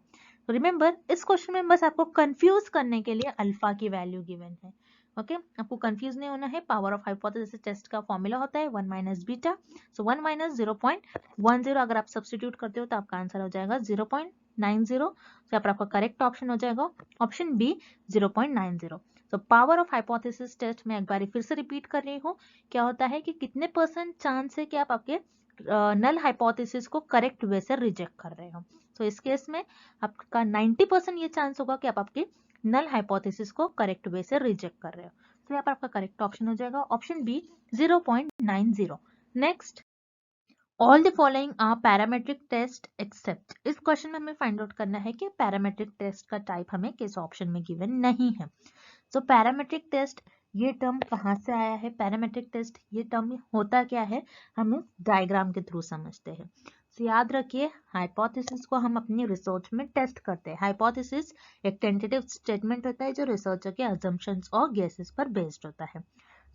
रिमेंबर इस क्वेश्चन में बस आपको कंफ्यूज करने के लिए अल्फा की वैल्यू गिवन है, ओके आपको कंफ्यूज नहीं होना है। पावर ऑफ हाइपोथेसिस टेस्ट का फॉर्मूला होता है 1 माइनस बीटा, सो 1 माइनस 0.10 अगर आप सब्स्टिट्यूट करते हो तो आपका आंसर हो जाएगा 0.90। तो आपका करेक्ट ऑप्शन हो जाएगा ऑप्शन बी 0.90। तो पावर ऑफ हाइपोथेसिस टेस्ट में एक बार फिर से रिपीट कर रही हूँ, क्या होता है कि कितने परसेंट चांस है कि आप आपके नल हाइपोथेसिस को करेक्ट वे से रिजेक्ट कर रहे हो। तो इस केस में आपका 90% ये चांस होगा कि आप आपके नल हाइपोथेसिस को करेक्ट वे से रिजेक्ट कर रहे हो। तो यहाँ पर आपका करेक्ट ऑप्शन हो जाएगा option B 0.90। Next, all the following are parametric test except. इस क्वेश्चन में हमें फाइंड आउट करना है कि पैरामेट्रिक टेस्ट का टाइप हमें किस ऑप्शन में गिवन नहीं है। सो पैरामेट्रिक टेस्ट ये टर्म कहाँ से आया है, पैरामेट्रिक टेस्ट ये टर्म होता क्या है, हम इस डायग्राम के थ्रू समझते हैं। तो याद रखिए हाइपोथेसिस को हम अपनी रिसर्च में टेस्ट करते हैं। हाइपोथेसिस एक टेंटेटिव स्टेटमेंट होता है जो रिसर्चर के अजम्पशंस और गेसेस पर बेस्ड होता है।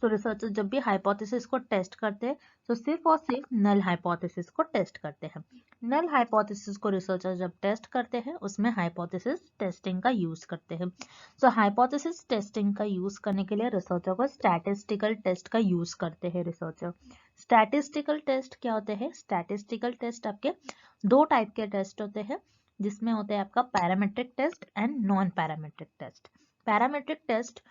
तो रिसर्चर जब भी हाइपोथेसिस को टेस्ट करते हैं तो सिर्फ और सिर्फ नल हाइपोथेसिस को टेस्ट करते हैं। नल हाइपोथेसिस को रिसर्चर जब टेस्ट करते हैं उसमें हाइपोथेसिस टेस्टिंग का यूज करते हैं। सो हाइपोथेसिस टेस्टिंग का यूज करने के लिए रिसर्चर को स्टैटिस्टिकल टेस्ट का यूज करते हैं रिसर्चर। स्टैटिस्टिकल टेस्ट क्या होते हैं, स्टैटिस्टिकल टेस्ट आपके दो टाइप के टेस्ट होते हैं, जिसमें होते हैं आपका parametric test and non parametric test. Parametric test,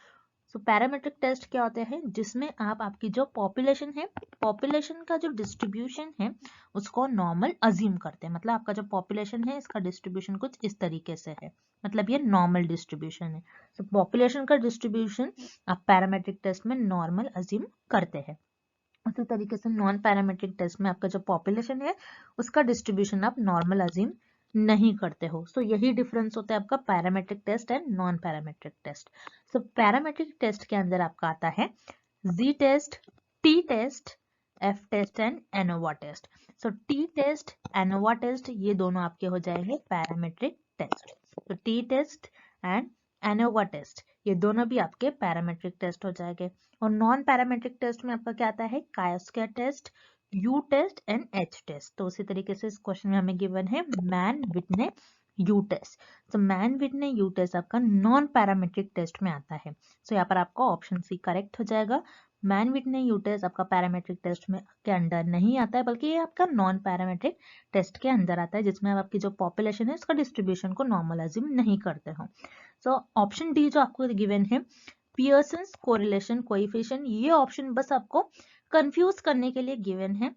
so parametric test क्या होते हैं, जिसमें आप आपकी जो पॉपुलेशन है, पॉपुलेशन का जो डिस्ट्रीब्यूशन है उसको नॉर्मल अज्यूम करते हैं। मतलब आपका जो पॉपुलेशन है इसका डिस्ट्रीब्यूशन कुछ इस तरीके से है, मतलब ये नॉर्मल डिस्ट्रीब्यूशन है। सो पॉपुलेशन का डिस्ट्रीब्यूशन आप पैरामेट्रिक टेस्ट में नॉर्मल अज्यूम करते हैं। उसी तरीके से नॉन पैरामेट्रिक टेस्ट में आपका जो पॉपुलेशन है उसका डिस्ट्रीब्यूशन आप नॉर्मल अज्यूम नहीं करते हो। सो यही डिफरेंस होता है आपका parametric test and non parametric test. So parametric test के अंदर आपका आता है Z test, T test, F test and ANOVA test. So T test, ANOVA test ये दोनों आपके हो जाएंगे पैरामेट्रिक टेस्ट। तो T test and ANOVA test ये दोनों भी आपके पैरामेट्रिक टेस्ट हो जाएंगे। और नॉन पैरामेट्रिक टेस्ट में आपका क्या आता है, chi square test, U test and H test. तो उसी तरीके से इस क्वेश्चन में हमें गिवन है मैन विटने यू टेस्ट। तो मैन विटने यू टेस्ट आपका नॉन पैरामेट्रिक टेस्ट में आता है। सो यहाँ पर आपका ऑप्शन सी करेक्ट हो जाएगा। मैन विटने यू टेस्ट आपका पैरामेट्रिक टेस्ट में के अंदर नहीं आता है, बल्कि ये आपका नॉन पैरामेट्रिक टेस्ट के अंदर आता है, जिसमें आप आपकी जो पॉपुलेशन है उसका डिस्ट्रीब्यूशन को नॉर्मल अज्यूम नहीं करते हो। सो ऑप्शन डी जो आपको गिवन है पियर्सन्स कोरिलेशन कोएफिशिएंट, ये ऑप्शन बस आपको कंफ्यूज करने के लिए गिवन है।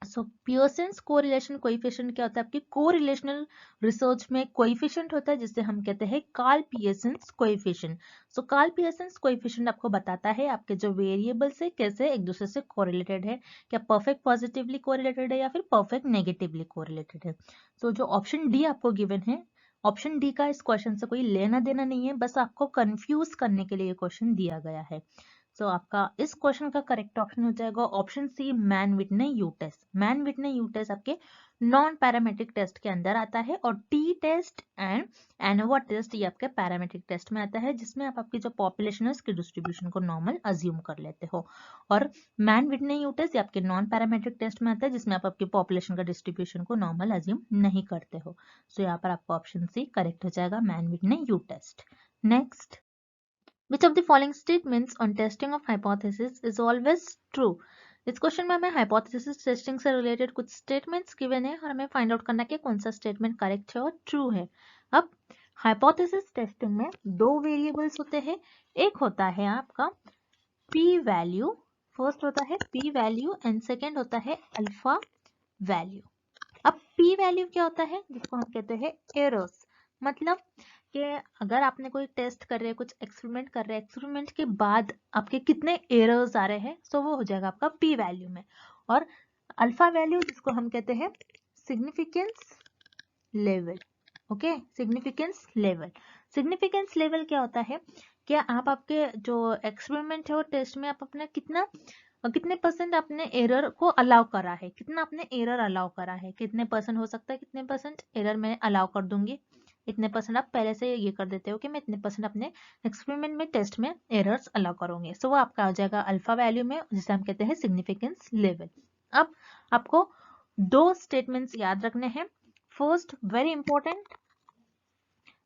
सो पियर्सन्स कोरिलेशन कोएफिशिएंट क्या होता है, आपकी कोरिलेशनल रिसर्च में कोएफिशिएंट होता है जिसे हम कहते हैं कार्ल पियर्सन्स कोएफिशिएंट। सो कार्ल पियर्सन्स कोएफिशिएंट आपको बताता है आपके जो वेरिएबल्स है कैसे एक दूसरे से कोरिलेटेड है, क्या परफेक्ट पॉजिटिवली कोरिलेटेड है या फिर परफेक्ट नेगेटिवली कोरिलेटेड है। सो जो ऑप्शन डी आपको गिवन है, ऑप्शन डी का इस क्वेश्चन से कोई लेना देना नहीं है, बस आपको कंफ्यूज करने के लिए ये क्वेश्चन दिया गया है। सो आपका इस क्वेश्चन का करेक्ट ऑप्शन हो जाएगा option C Mann Whitney U test. Mann Whitney U test आपके नॉन पैरामेट्रिक टेस्ट के अंदर आता है, और T test and ANOVA test ये आपके पैरामेट्रिक टेस्ट में आता है, जिसमें आप आपकी जो पॉपुलेशन है उसकी डिस्ट्रीब्यूशन को नॉर्मल अज्यूम कर लेते हो। और मैन विटने यू टेस्ट ये आपके नॉन पैरामेट्रिक टेस्ट में आता है, जिसमें आप आपकी पॉपुलेशन का डिस्ट्रीब्यूशन को नॉर्मल अज्यूम नहीं करते हो। सो यहाँ पर आपका ऑप्शन सी करेक्ट हो जाएगा, Mann Whitney U test. Next, which of the following statements on testing of hypothesis is always true? इस क्वेश्चन में हमें हाइपोथेसिस टेस्टिंग से रिलेटेड कुछ स्टेटमेंट्स गिवन है और हमें फाइंड आउट करना है कि कौन सा स्टेटमेंट करेक्ट है और ट्रू है। अब हाइपोथेसिस टेस्टिंग में दो वेरिएबल्स होते हैं, एक होता है आपका पी वैल्यू, फर्स्ट होता है पी वैल्यू एंड सेकेंड होता है अल्फा वैल्यू। अब पी वैल्यू क्या होता है, जिसको हम कहते हैं एरर्स, मतलब कि अगर आपने कोई टेस्ट कर रहे हैं, कुछ एक्सपेरिमेंट कर रहे हैं, एक्सपेरिमेंट के बाद आपके कितने एरर्स आ रहे हैं, सो वो हो जाएगा आपका पी वैल्यू में। और अल्फा वैल्यू जिसको हम कहते हैं significance level. Okay, significance level, significance level क्या होता है कि आप आपके जो एक्सपेरिमेंट है वो टेस्ट में आप अपना कितने परसेंट आपने एरर को अलाउ करा है, कितना आपने एरर अलाउ करा है, कितने परसेंट हो सकता है, कितने परसेंट एरर मैं अलाउ कर दूंगी, इतने परसेंट आप पहले से ये कर देते हो कि मैं इतने परसेंट अपने एक्सपेरिमेंट में टेस्ट में एरर्स अलाउ करूंगी। सो वो आपका आ जाएगा अल्फा वैल्यू में, जिसे हम कहते हैं सिग्निफिकेंस लेवल। अब आपको दो स्टेटमेंट्स याद रखने हैं। फर्स्ट वेरी इंपॉर्टेंट,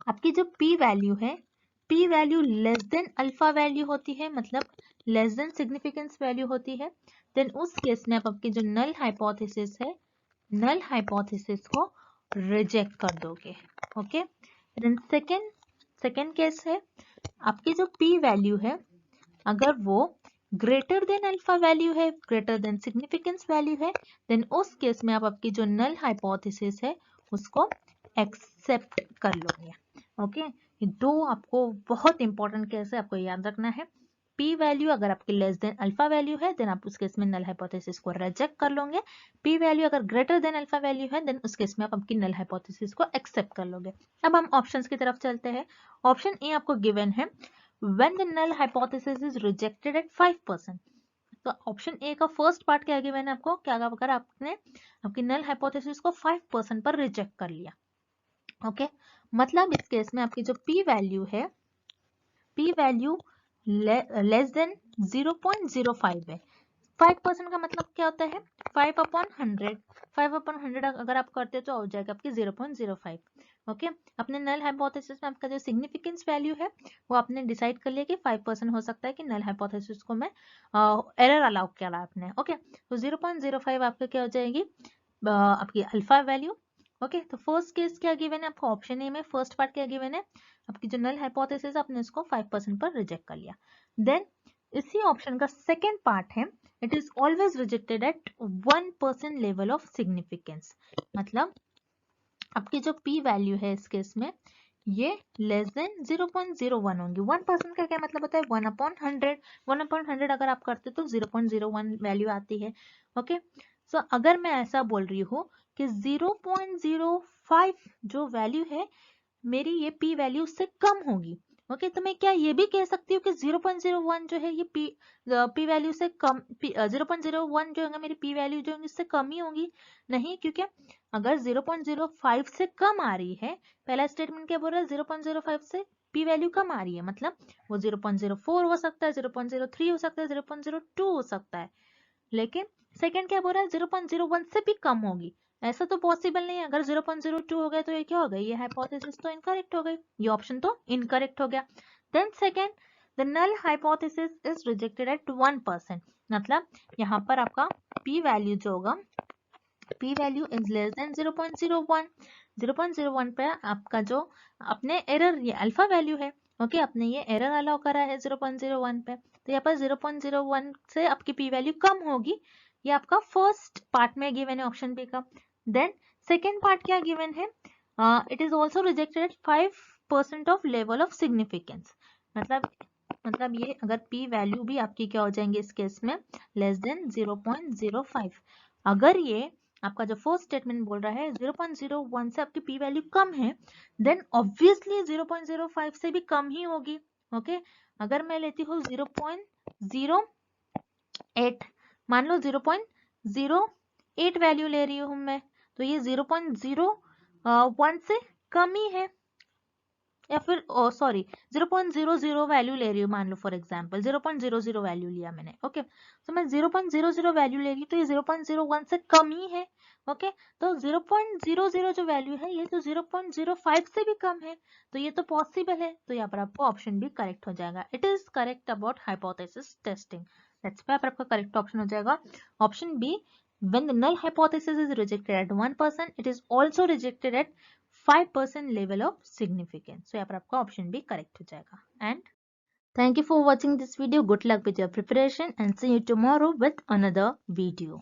आपकी जो पी वैल्यू है, P value less than alpha value होती है, मतलब लेस देन सिग्निफिकेंस वैल्यू होती है, देन उस केस में आप आपकी जो नल हाइपोथेसिस है, नल हाइपोथेसिस को रिजेक्ट कर दोगे। ओके, देन सेकेंड केस है, आपकी जो पी वैल्यू है अगर वो ग्रेटर देन अल्फा वैल्यू है, ग्रेटर देन सिग्निफिकेंस वैल्यू है, देन उस केस में आप आपकी जो नल हाइपोथेसिस है उसको एक्सेप्ट कर लोगे। ओके, ये दो आपको बहुत इंपॉर्टेंट केस है, आपको याद रखना है। पी वैल्यू अगर आपकी लेस देन अल्फा वैल्यू है, देन आप उस केस में नल हाइपोथेसिस को रिजेक्ट कर लोगे। पी वैल्यू अगर ग्रेटर देन अल्फा वैल्यू है, देन उस केस में आप आपकी नल हाइपोथेसिस को एक्सेप्ट कर लोगे। अब हम ऑप्शंस की तरफ चलते हैं। ऑप्शन ए आपको गिवन है when the null hypothesis is rejected at 5%। तो ऑप्शन ए का फर्स्ट पार्ट क्या गिवन है आपको, क्या अगर आपने आपकी नल हाइपोथेसिस को 5% पर रिजेक्ट कर लिया। ओके, मतलब इस केस में आपकी जो पी वैल्यू है, पी वैल्यू लेस देन 0.05 है। 5% का मतलब क्या होता है, 5/100, 5/100 अगर आप करते हो तो हो जाएगा आपकी 0.05। ओके, अपने नल हाइपोथेसिस में आपका जो सिग्निफिकेंस वैल्यू है वो आपने डिसाइड कर लिया कि 5% हो सकता है कि नल हाइपोथेसिस को मैं एरर अलाउ किया आपने। ओके, तो 0.05 आपका क्या हो जाएगी, आपकी अल्फा वैल्यू। ओके, तो फर्स्ट केस क्या गिवन है आपको, ऑप्शन ए में फर्स्ट पार्ट क्या गिवन है, आपकी जो नल हाइपोथेसिस आपने उसको 5% पर रिजेक्ट कर लिया। देन इसी ऑप्शन का सेकेंड पार्ट है, it is always rejected at 1% level of significance। मतलब आपकी जो p वैल्यू है इस केस में ये लेस देन 0.01 होंगी। 1% का क्या मतलब होता है, 1/100, 1/100 अगर आप करते तो 0.01 वैल्यू आती है। ओके, सो अगर मैं ऐसा बोल रही हूँ कि 0.05 जो वैल्यू है मेरी ये p वैल्यू उससे कम होगी। ओके, तो मैं क्या ये भी कह सकती हूँ कि 0.01 जो है ये p वैल्यू से कम, 0.01 जो है मेरी p वैल्यू जो है इससे कम ही होगी? नहीं, क्योंकि अगर 0.05 से कम आ रही है, पहला स्टेटमेंट क्या बोल रहा है, 0.05 से p वैल्यू कम आ रही है, मतलब वो 0.04 हो सकता है, 0.03 हो सकता है, 0.02 हो सकता है। लेकिन सेकंड क्या बोल रहा है, 0.01 से भी कम होगी। ऐसा तो पॉसिबल नहीं है। अगर 0.02 हो गया तो ये क्या हो गई, ये हाइपोथेसिस तो इनकरेक्ट हो गई, ये ऑप्शन तो इनकरेक्ट हो गया। Then second, the null hypothesis is rejected at 1%, मतलब यहाँ पर आपका p वैल्यू जो होगा, p value is less than 0.01। 0.01 पे आपका जो अपने एरर, ये अल्फा वैल्यू है, ओके, आपने ये एरर अलाउ करा है 0.01 पे, तो यहाँ पर 0.01 से आपकी p वैल्यू कम होगी। ये आपका फर्स्ट पार्ट में गिवन है ऑप्शन बी का। देन सेकेंड पार्ट क्या गिवन है, it is also rejected at 5% of level of significance. मतलब ये अगर p वैल्यू भी आपकी क्या हो जाएंगे इस केस में लेस देन 0.05। अगर ये आपका जो फर्स्ट स्टेटमेंट बोल रहा है 0.01 से आपकी p वैल्यू कम है, देन ऑब्वियसली 0.05 से भी कम ही होगी। ओके, अगर मैं लेती हूँ 0.08, मान लो 0.08 वैल्यू ले रही हूँ मैं, तो ये 0.01 से कम ही है, या फिर सॉरी 0.00 वैल्यू ले रही हूँ, मान लो फॉर एग्जांपल 0.00 वैल्यू लिया मैंने, ओके। तो मैं 0.00 वैल्यू ले रही हूँ, तो ये 0.01 से कम ही है, ओके। तो 0.00 जो वैल्यू है ये तो 0.05 से भी कम है, तो ये तो पॉसिबल है, तो यहाँ पर आपको ऑप्शन बी करेक्ट हो जाएगा। It is correct about hypothesis testing, that's पे आपका करेक्ट ऑप्शन हो जाएगा option B. When the null hypothesis is rejected at 1%, it is also rejected at 5% level of significance. So यहाँ पर आपका ऑप्शन भी करेक्ट हो जाएगा। And thank you for watching this video. Good luck with your preparation and see you tomorrow with another video.